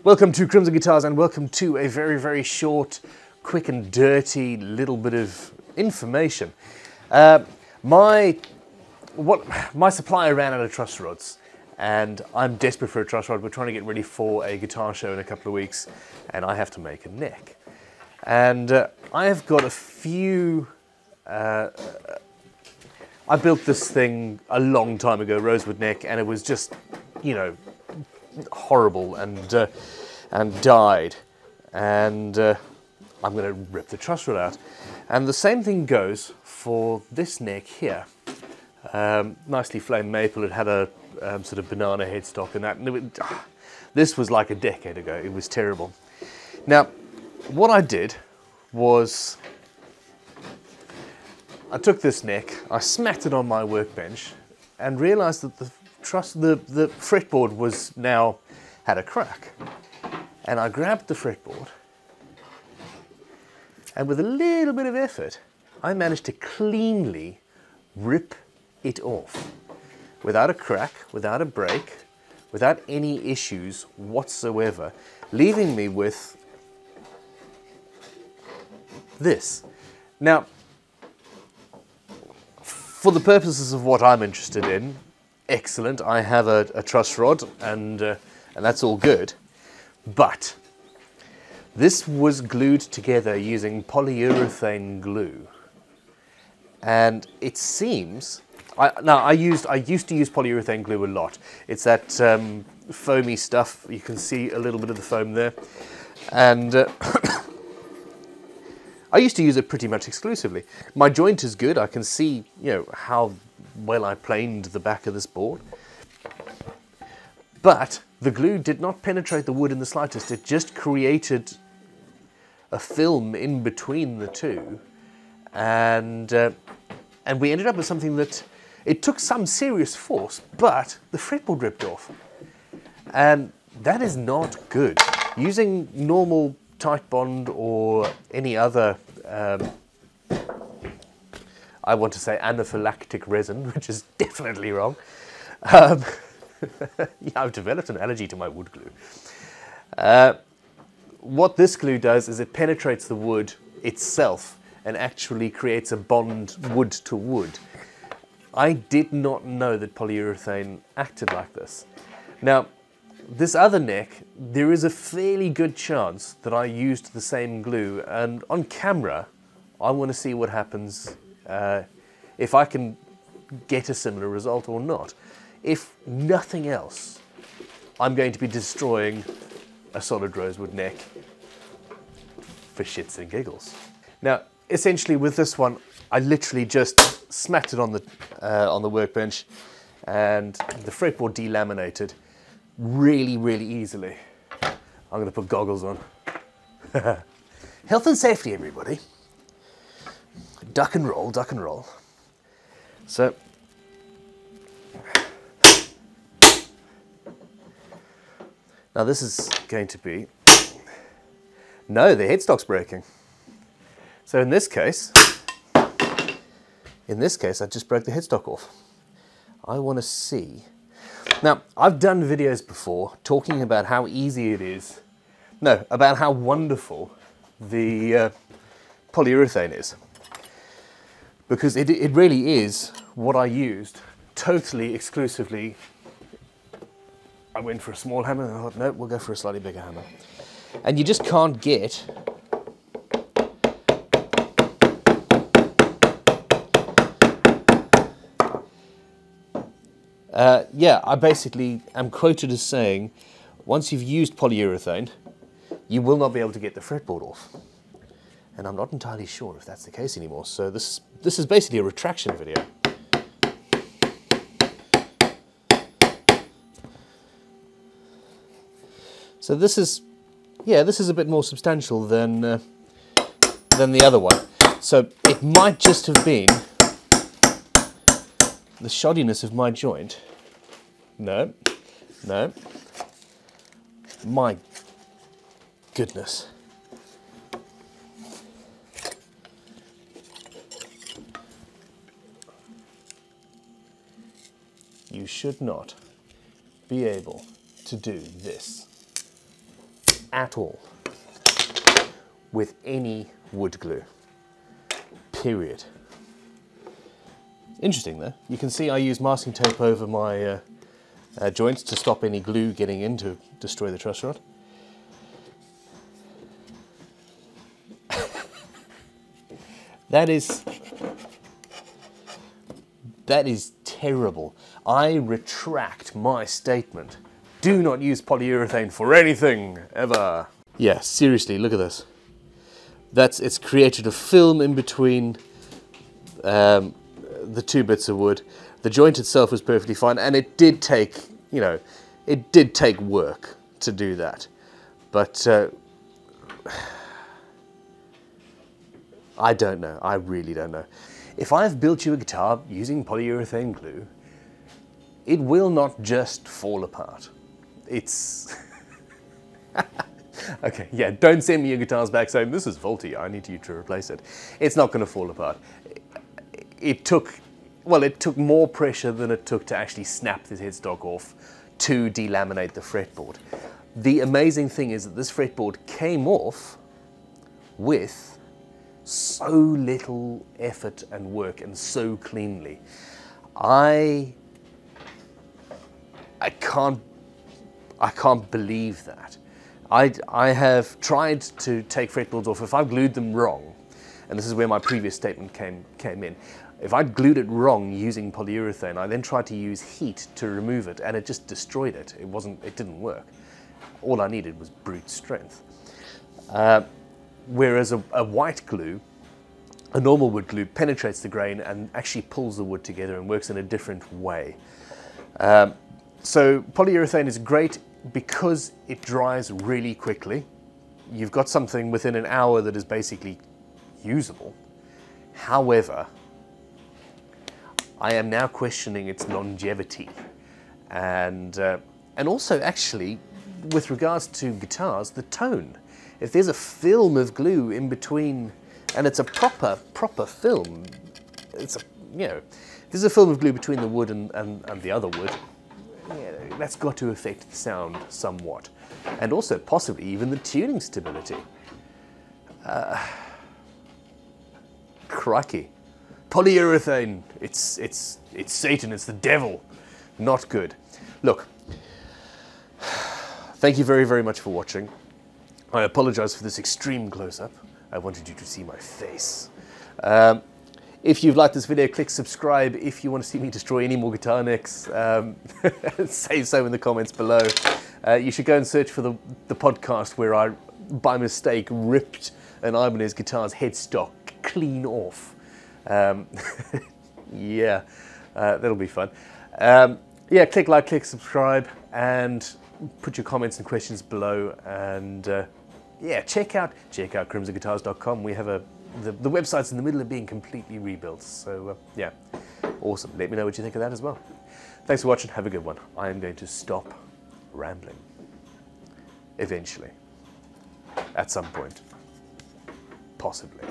Welcome to Crimson Guitars and welcome to a very, very short, quick and dirty little bit of information. My supplier ran out of truss rods and I'm desperate for a truss rod. We're trying to get ready for a guitar show in a couple of weeks and I have to make a neck. And I have got a few... I built this thing a long time ago, rosewood neck, and it was just, you know, horrible and died, and I'm going to rip the truss rod out. And the same thing goes for this neck here. Nicely flamed maple. It had a sort of banana headstock and that. And this was like a decade ago. It was terrible. Now, what I did was I took this neck, I smacked it on my workbench, and realised that the fretboard was now had a crack. And I grabbed the fretboard, and with a little bit of effort, I managed to cleanly rip it off. Without a crack, without a break, without any issues whatsoever, leaving me with this. Now, for the purposes of what I'm interested in, excellent. I have a truss rod and that's all good. But this was glued together using polyurethane glue. And it seems, I used to use polyurethane glue a lot. It's that foamy stuff. You can see a little bit of the foam there. And I used to use it pretty much exclusively. My joint is good. I can see, you know, how well I planed the back of this board. But the glue did not penetrate the wood in the slightest. It just created a film in between the two. And we ended up with something that, it took some serious force, but the fretboard ripped off. And that is not good. Using normal tight bond or any other, I want to say anaphylactic resin, which is definitely wrong. Yeah, I've developed an allergy to my wood glue. What this glue does is it penetrates the wood itself and actually creates a bond wood to wood. I did not know that polyurethane acted like this. Now, this other neck, there is a fairly good chance that I used the same glue, and on camera, I want to see what happens if I can get a similar result or not. If nothing else, I'm going to be destroying a solid rosewood neck for shits and giggles. Now, essentially with this one, I literally just smacked it on the workbench, and the fretboard delaminated really, really easily. I'm going to put goggles on. Health and safety, everybody. Duck and roll, duck and roll. So, now this is going to be, no, the headstock's breaking. So in this case, I just broke the headstock off. I want to see. Now, I've done videos before talking about how easy it is, no, about how wonderful the polyurethane is. Because it really is what I used totally exclusively. I went for a small hammer and I thought, no, we'll go for a slightly bigger hammer. And you just can't get yeah, I basically am quoted as saying, once you've used polyurethane, you will not be able to get the fretboard off. And I'm not entirely sure if that's the case anymore. So this is basically a retraction video. So this is, yeah, this is a bit more substantial than the other one. So it might just have been the shoddiness of my joint. No, no. My goodness. You should not be able to do this. at all with any wood glue, period. Interesting though, you can see I use masking tape over my joints to stop any glue getting in to destroy the truss rod. That is terrible. I retract my statement. Do not use polyurethane for anything, ever. Yeah, seriously, look at this. It's created a film in between the two bits of wood. The joint itself was perfectly fine, and it did take, you know, it did take work to do that. But I don't know, I really don't know. If I've built you a guitar using polyurethane glue, it will not just fall apart. It's... Okay, yeah, don't send me your guitars back saying, this is faulty, I need you to replace it. It's not going to fall apart. It took more pressure than it took to actually snap this headstock off to delaminate the fretboard. The amazing thing is that this fretboard came off with so little effort and work and so cleanly. I can't believe that. I have tried to take fretboards off. If I've glued them wrong, and this is where my previous statement came in, if I'd glued it wrong using polyurethane, I then tried to use heat to remove it, and it just destroyed it. It didn't work. All I needed was brute strength. Whereas a white glue, a normal wood glue, penetrates the grain and actually pulls the wood together and works in a different way. So polyurethane is great because it dries really quickly. You've got something within an hour that is basically usable. However, I am now questioning its longevity, and also actually, with regards to guitars, the tone. If there's a film of glue in between, and it's a proper film, if there's a film of glue between the wood and the other wood, yeah, that's got to affect the sound somewhat, and also possibly even the tuning stability. Crikey. Polyurethane, it's Satan, it's the devil. Not good. Look, thank you very, very much for watching. I apologize for this extreme close-up. I wanted you to see my face. If you've liked this video, click subscribe. If you want to see me destroy any more guitar necks, say so in the comments below. You should go and search for the podcast where I, by mistake, ripped an Ibanez guitar's headstock clean off. Yeah, that'll be fun. Yeah, click like, click subscribe, and put your comments and questions below. And yeah, check out crimsonguitars.com. We have the website's in the middle of being completely rebuilt. So yeah, awesome. Let me know what you think of that as well. Thanks for watching. Have a good one. I am going to stop rambling. Eventually. At some point. Possibly.